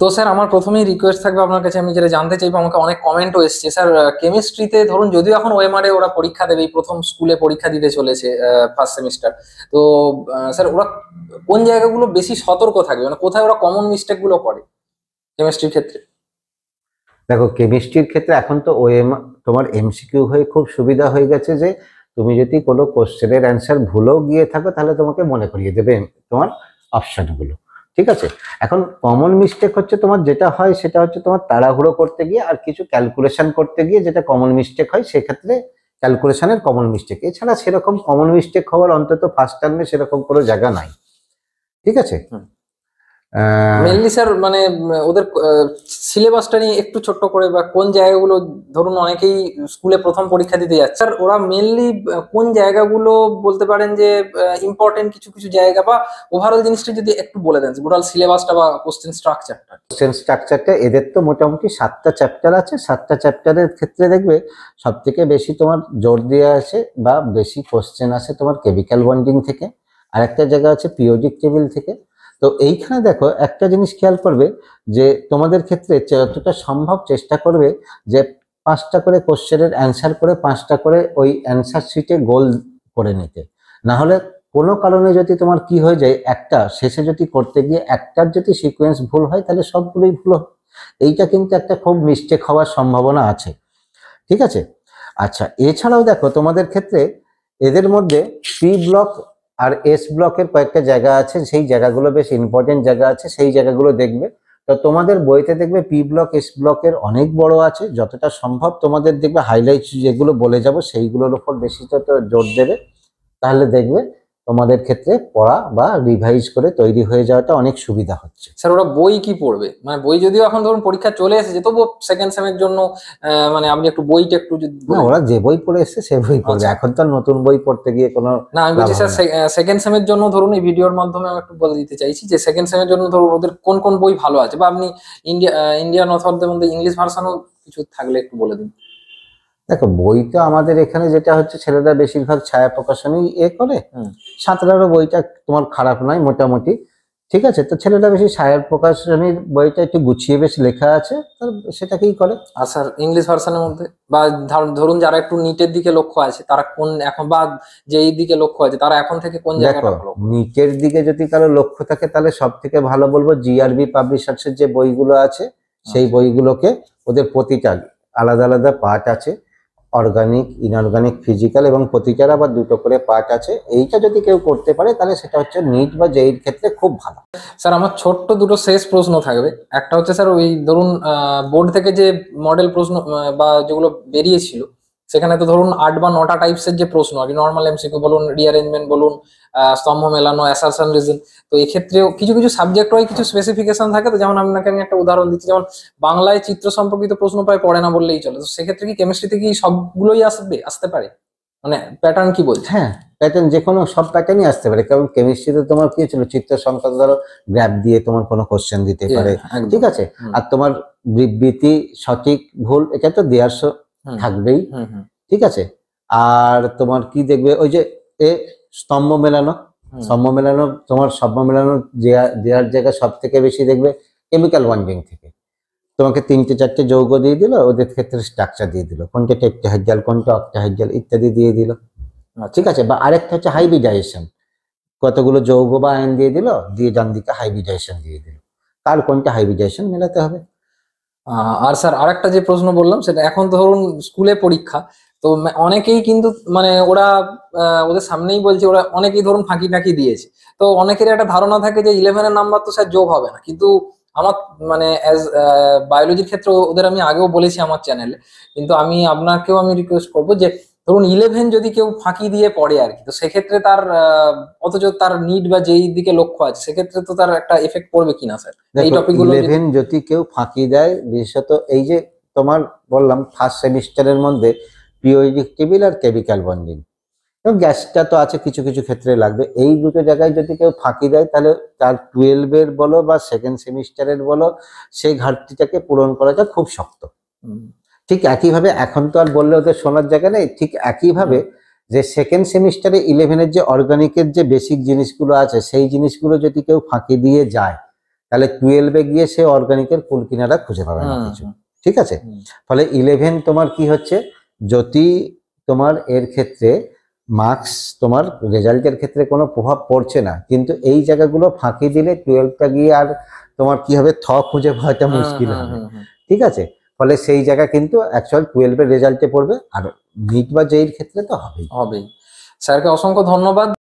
তো স্যার আমার প্রথমেই রিকোয়েস্ট থাকবে আপনার কাছে, আমি যেটা জানতে চাইবো, আমাকে অনেক কমেন্টও এসেছে স্যার। কেমিস্ট্রিতে ধরুন যদিও এখন ওএমআর এ ওরা পরীক্ষা দেবে, এই প্রথম স্কুলে পরীক্ষা দিতে চলেছে ফার্স্ট সেমিস্টার। তো স্যার ওরা কোন জায়গাগুলো বেশি সতর্ক থাকবে, মানে কোথায় ওরা কমন মিস্টেক গুলো করে কেমিস্ট্রির ক্ষেত্রে? দেখো, কেমিস্ট্রির ক্ষেত্রে এখন তো তোমার এমসিকিউ হয়ে খুব সুবিধা হয়ে গেছে যে তুমি যদি কোনো কোশ্চেনের অ্যান্সার ভুলেও গিয়ে থাকো তাহলে তোমাকে মনে করিয়ে দেবে তোমার অপশনগুলো। ঠিক আছে, এখন কমন মিস্টেক হচ্ছে তোমার যেটা হয় সেটা হচ্ছে তোমার তাড়াহুড়ো করতে গিয়ে আর কিছু ক্যালকুলেশন করতে গিয়ে যেটা কমন মিস্টেক হয়, সেক্ষেত্রে ক্যালকুলেশনের কমন মিস্টেক। এছাড়া সেরকম কমন মিস্টেক হওয়ার অন্তত ফার্স্ট টার্মে সেরকম কোনো জায়গা নাই। ঠিক আছে। মেনলি স্যার মানে ওদের সিলেবাসটা নিয়ে একটু ছোট্ট করে, বা কোন জায়গাগুলো, ধরুন অনেকেই স্কুলে প্রথম পরীক্ষা দিতে যাচ্ছে স্যার, ওরা মেনলি কোন জায়গাগুলো বলতে পারেন যে ইম্পর্টেন্ট কিছু কিছু জায়গা, বা ওভারঅল জিনিসটা যদি একটু বলে দেন, টোটাল সিলেবাসটা বা কোশ্চেন স্ট্রাকচারটা। কোশ্চেন স্ট্রাকচারটা এদের তো মোটামুটি 7টা চ্যাপ্টার আছে। 7টা চ্যাপ্টারের ক্ষেত্রে দেখবে সব থেকে বেশি তোমার জোর দেওয়া আছে বা বেশি কোশ্চেন আছে তোমার কেমিক্যাল বন্ডিং থেকে, আর একটা জায়গা আছে পিরিয়ডিক টেবিল থেকে। তো এইখানে দেখো একটা জিনিস খেয়াল করবে যে তোমাদের ক্ষেত্রে যতটা সম্ভব চেষ্টা করবে যে 5টা করে কোশ্চেনের অ্যান্সার করে 5টা করে ওই অ্যান্সার শিটে গোল করে নিতে। না হলে কোনো কারণে যদি তোমার কি হয়ে যায়, একটা শেষে যদি করতে গিয়ে একটার যদি সিকোয়েন্স ভুল হয় তাহলে সবগুলোই ভুল হয়। এইটা কিন্তু একটা খুব মিস্টেক হওয়ার সম্ভাবনা আছে। ঠিক আছে। আচ্ছা, এছাড়াও দেখো তোমাদের ক্ষেত্রে এদের মধ্যে পি ব্লক আর এস ব্লকের কয়েকটা জায়গা আছে, সেই জায়গাগুলো বেশ ইম্পর্টেন্ট জায়গা আছে, সেই জায়গাগুলো দেখবে। তো তোমাদের বইতে দেখবে পি ব্লক এস ব্লকের অনেক বড় আছে, যতটা সম্ভব তোমাদের দেখবে হাইলাইট যেগুলো বলে যাব সেইগুলোর উপর বেশি জোর দেবে, তাহলে দেখবে তোমাদের ক্ষেত্রে পড়া বা রিভাইজ করে তৈরি হয়ে যাওয়াটা অনেক সুবিধা হচ্ছে। স্যার ওরা বই কি পড়বে, মানে বই যদিও এখন ধরুন পরীক্ষা চলে এসেছে, তবুও সেকেন্ড সেমের জন্য মানে আপনি একটু বইটা একটু যদি না, ওরা যে বই পড়ে এসছে সে বই পড়বে। এখন তো নতুন বই পড়তে গিয়ে কোনো না, আমি বলছি স্যার সেকেন্ড সেমের জন্য ধরুন এই ভিডিওর মাধ্যমে আমি একটু বলে দিতে চাইছি যে সেকেন্ড সেমের জন্য ধরুন ওদের কোন কোন বই ভালো আছে, বা আপনি ইন্ডিয়ান অথরদের মধ্যে ইংলিশ ভার্সানও কিছু থাকলে একটু বলে দিন। দেখো, বই তো আমাদের এখানে যেটা হচ্ছে ছেলেরা বেশিরভাগ ছায়া প্রকাশনী করে। সাঁতরারও বইটা তোমার খারাপ নয় মোটামুটি। ঠিক আছে, তো ছেলেরা বেশি ছায়া প্রকাশনীর বইটা একটু গুছিয়ে বেশ লেখা আছে, সেটাকেই করে। আর স্যার ইংলিশ ভার্সানের মধ্যে, বা ধরুন যারা একটু নিটের দিকে লক্ষ্য আছে তারা কোন এখন, বা যেই দিকে লক্ষ্য আছে তারা এখন থেকে কোন জায়গাটা ভালো? নিটের দিকে যদি কারো লক্ষ্য থাকে তাহলে সব থেকে ভালো বলবো জিআরবি পাবলিশার্সের যে বইগুলো আছে সেই বইগুলোকে, ওদের প্রতিটা আলাদা আলাদা পার্ট আছে, অর্গানিক, ইনঅর্গানিক, ফিজিক্যাল, এবং প্রতিটার আবার দুটো করে পার্ট আছে। এইটা যদি কেউ করতে পারে তাহলে সেটা হচ্ছে নিট বা জেইর ক্ষেত্রে খুব ভালো। স্যার আমার ছোট্ট দুটো শেষ প্রশ্ন থাকবে। একটা হচ্ছে স্যার ওই ধরুন বোর্ড থেকে যে মডেল প্রশ্ন বা যেগুলো বেরিয়েছিল, সেখানে তো ধরুন 8 বা 9টা টাইপসের যে প্রশ্ন আর কি, নর্মাল এমসিকিউ বলুন, রিঅ্যারেঞ্জমেন্ট বলুন, স্তম্ভ মেলানো, অ্যাসারশন রিজন। তো এক্ষেত্রেও কিছু কিছু সাবজেক্ট হয়, কিছু স্পেসিফিকেশন থাকে। তো যেমন আপনাকে আমি একটা উদাহরণ দিচ্ছি, যেমন বাংলায় চিত্র সম্পর্কিত প্রশ্ন প্রায় পড়ে না বললেই চলে। তো সেক্ষেত্রে কি কেমিস্ট্রিতে কি সবগুলোই আসতে পারে, মানে প্যাটার্ন কি বলছে? হ্যাঁ, প্যাটার্ন যে কোনো সব প্যাটার্নই আসতে পারে, কারণ কেমিস্ট্রিতে তোমার কি ছিল, চিত্র সংক্রান্ত ধরো গ্রাফ দিয়ে তোমার কোনো কোশ্চেন দিতে পারে। ঠিক আছে, আর তোমার বিবৃতি সঠিক ভুল এটা তো দেওয়ার থাকবেই। ঠিক আছে, আর তোমার কি দেখবে ওই যে স্তম্ভ মেলানো, তোমার স্তম্ভ মেলানো দেওয়ার জায়গা সব থেকে বেশি দেখবে কেমিক্যাল বন্ডিং থেকে। তোমাকে 3টে 4টে যৌগ দিয়ে দিল, ওদের ক্ষেত্রে স্ট্রাকচার দিয়ে দিল, কোনটা টেট্রাহেড্রাল কোনটা অক্টাহেড্রাল ইত্যাদি দিয়ে দিল। ঠিক আছে, বা আরেকটা হচ্ছে হাইব্রিডাইজেশন, কতগুলো যৌগ বা আয়ন দিয়ে দিল, দিয়ে ডান দিকে হাইব্রিডাইজেশন দিয়ে দিল, কার কোনটা হাইব্রিডাইজেশন মেলাতে হবে। আর স্যার আরেকটা যে প্রশ্ন বললাম, সেটা এখন ধরুন স্কুলে পরীক্ষা, তো অনেকেই কিন্তু মানে ওরা ওদের সামনেই বলছে, ওরা অনেকেই ধরুন ফাঁকি টাকি দিয়েছে। তো অনেকের একটা ধারণা থাকে যে 11-এর নাম্বার তো স্যার যোগ হবে না, কিন্তু আমার মানে অ্যাজ বায়োলজির ক্ষেত্রে ওদের আমি আগেও বলেছি আমার চ্যানেলে, কিন্তু আমি আপনাকেও আমি রিকোয়েস্ট করবো যে ধরুন 11 যদি কেউ ফাঁকি দিয়ে পড়ে আর কি, তো সেক্ষেত্রে তার অথচ তার নিট বা যেই দিকে লক্ষ্য আছে, সেক্ষেত্রে তো তার একটা এফেক্ট পড়বে কিনা স্যার এই টপিকগুলো? 11 যদি কেউ ফাঁকি দেয়, বিশেষত এই যে তোমার বললাম ফার্স্ট সেমিস্টারের মধ্যে পিরিয়ডিক টেবিল আর কেমিক্যাল বন্ডিং, এবং গ্যাসটা তো আছে কিছু কিছু ক্ষেত্রে লাগবে, এই দুটো জায়গায় যদি কেউ ফাঁকি দেয় তাহলে তার 12-এর বলো বা সেকেন্ড সেমিস্টারের বলো, সেই ঘাটতিটাকে পূরণ করাটা খুব শক্ত। ঠিক একইভাবে এখন তো আর বললে ওদের শোনার জায়গা নেই, ঠিক একইভাবে যে সেকেন্ড সেমিস্টারে 11-এর যে অর্গানিকের যে বেসিক জিনিসগুলো আছে সেই জিনিসগুলো যদি কেউ ফাঁকি দিয়ে যায় তাহলে 12-এ গিয়ে সে অর্গানিকের কুল কিনারা খুঁজে পাবে না কিছু, ঠিক আছে। ফলে 11 তোমার কি হচ্ছে, যদি তোমার এর ক্ষেত্রে মার্কস তোমার রেজাল্টের ক্ষেত্রে কোনো প্রভাব পড়ছে না, কিন্তু এই জায়গাগুলো ফাঁকি দিলে 12টা গিয়ে আর তোমার কি হবে, খুঁজে পাওয়াটা মুশকিল হবে, ঠিক আছে। ফলে সেই জায়গা কিন্তু অ্যাকচুয়াল 12-এর রেজাল্টে পড়বে, আর নিট বা জেইর ক্ষেত্রে তো হবেই। স্যারকে অসংখ্য ধন্যবাদ।